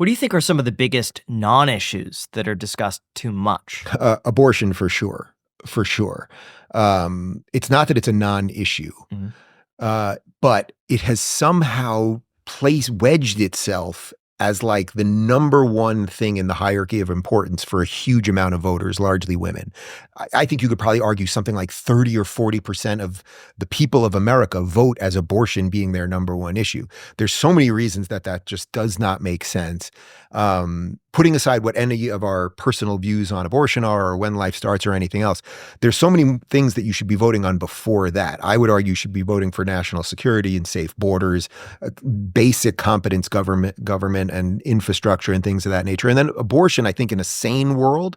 What do you think are some of the biggest non-issues that are discussed too much? Abortion for sure, for sure. It's not that it's a non-issue, Mhm. but it has somehow wedged itself as like the number one thing in the hierarchy of importance for a huge amount of voters, largely women. I think you could probably argue something like 30 or 40% of the people of America vote as abortion being their number one issue. There's so many reasons that just does not make sense. Putting aside what any of our personal views on abortion are or when life starts or anything else, there's so many things that you should be voting on before that. I would argue you should be voting for national security and safe borders, basic competence government and infrastructure and things of that nature. And then abortion, I think in a sane world,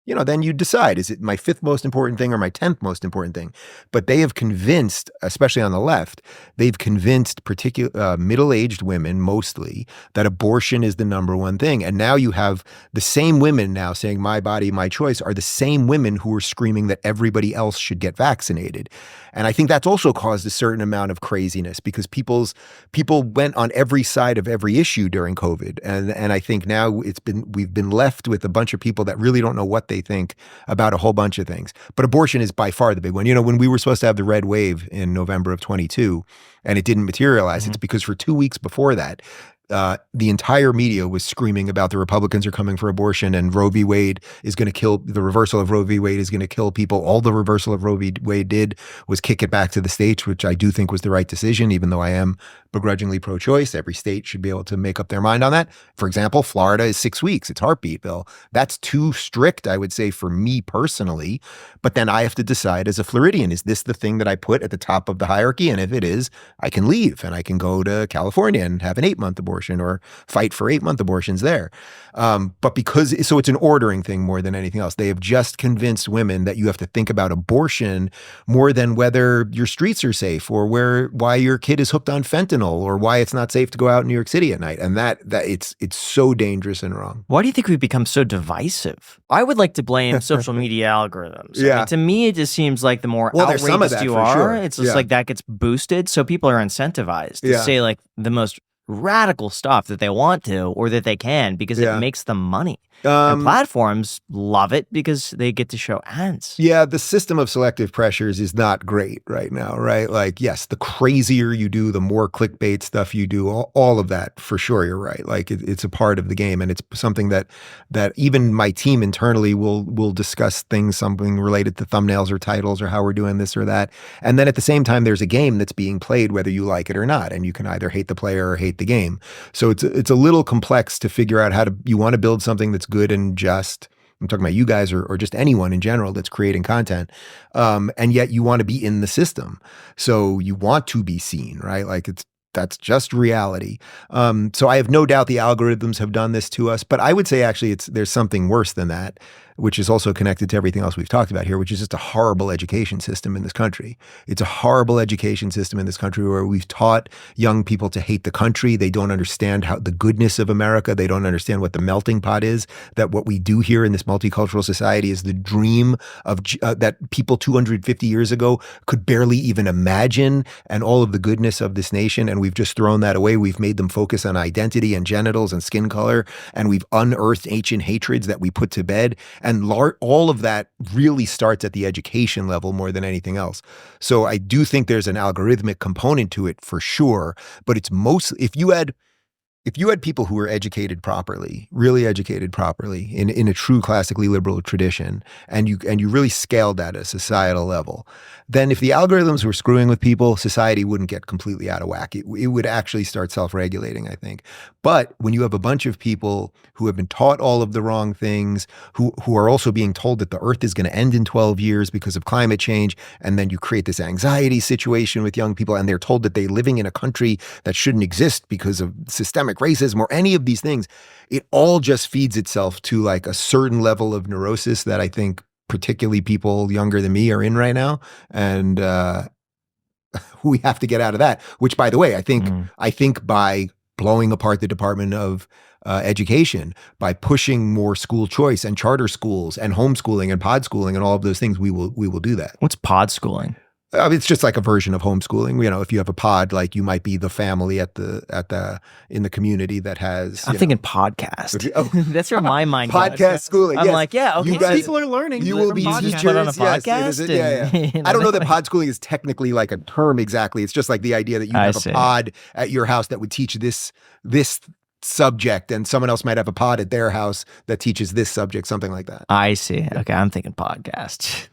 then you decide, is it my fifth most important thing or my 10th most important thing? But they have convinced, especially on the left, they've convinced middle-aged women mostly that abortion is the number one thing. And now you have the same women now saying my body, my choice are the same women who are screaming that everybody else should get vaccinated. And I think that's also caused a certain amount of craziness because people went on every side of every issue during COVID. And I think now we've been left with a bunch of people that really don't know what they think about a whole bunch of things. But abortion is by far the big one. When we were supposed to have the red wave in November of 22 and it didn't materialize, it's because for 2 weeks before that, the entire media was screaming about the Republicans are coming for abortion and Roe v. Wade is going to kill, the reversal of Roe v. Wade is going to kill people. All the reversal of Roe v. Wade did was kick it back to the states, which I do think was the right decision, even though I am begrudgingly pro-choice. Every state should be able to make up their mind on that. For example, Florida is 6 weeks. It's heartbeat bill. That's too strict, I would say, for me personally. But then I have to decide as a Floridian, is this the thing that I put at the top of the hierarchy? And if it is, I can leave and I can go to California and have an 8-month abortion or fight for 8-month abortions there. But so it's an ordering thing more than anything else. They have just convinced women that you have to think about abortion more than whether your streets are safe or why your kid is hooked on fentanyl or why it's not safe to go out in New York City at night. And that it's so dangerous and wrong. Why do you think we've become so divisive? I would like to blame social media algorithms. I mean, to me, it just seems like the more outrageous you are, it's just like that gets boosted. So people are incentivized to say like the most radical stuff that they want to or that they can because it makes them money. And platforms love it because they get to show ads. Yeah, the system of selective pressures is not great right now, right? Like, yes, the crazier you do, the more clickbait stuff you do, all of that, for sure, you're right. Like, it's a part of the game, and it's something that even my team internally will discuss something related to thumbnails or titles or how we're doing this or that. And then at the same time, there's a game that's being played whether you like it or not, and you can either hate the player or hate the game. So it's a little complex to figure out you want to build something that's good and just. I'm talking about you guys or just anyone in general that's creating content. And yet you want to be in the system. So you want to be seen, right? Like that's just reality. So I have no doubt the algorithms have done this to us, but I would say actually there's something worse than that, which is also connected to everything else we've talked about here, which is just a horrible education system in this country. It's a horrible education system in this country where we've taught young people to hate the country. They don't understand the goodness of America. They don't understand what the melting pot is, that what we do here in this multicultural society is the dream of that people 250 years ago could barely even imagine, and all of the goodness of this nation. And we've just thrown that away. We've made them focus on identity and genitals and skin color, and we've unearthed ancient hatreds that we put to bed. And all of that really starts at the education level more than anything else. So I do think there's an algorithmic component to it for sure, but it's mostly, if you had people who were educated properly, really educated properly in a true classically liberal tradition, and you really scaled that at a societal level, then if the algorithms were screwing with people, society wouldn't get completely out of whack. It would actually start self-regulating, I think. But when you have a bunch of people who have been taught all of the wrong things, who are also being told that the earth is going to end in 12 years because of climate change, and then you create this anxiety situation with young people, and they're told that they're living in a country that shouldn't exist because of systemic racism or any of these things, it all just feeds itself to like a certain level of neurosis that I think particularly people younger than me are in right now. And we have to get out of that, which, by the way, I think by blowing apart the Department of Education, by pushing more school choice and charter schools and homeschooling and pod schooling and all of those things, we will do that. What's pod schooling? It's just like a version of homeschooling. If you have a pod, like you might be the family in the community that has. I'm thinking podcast. That's where my mind goes. Podcast schooling. I'm like, yeah, okay. You guys, people are learning. You will be teachers on a podcast. Yes, I don't know that pod schooling is technically like a term exactly. It's just like the idea that you have a pod at your house that would teach this subject, and someone else might have a pod at their house that teaches this subject, something like that. I see. Okay, I'm thinking podcast.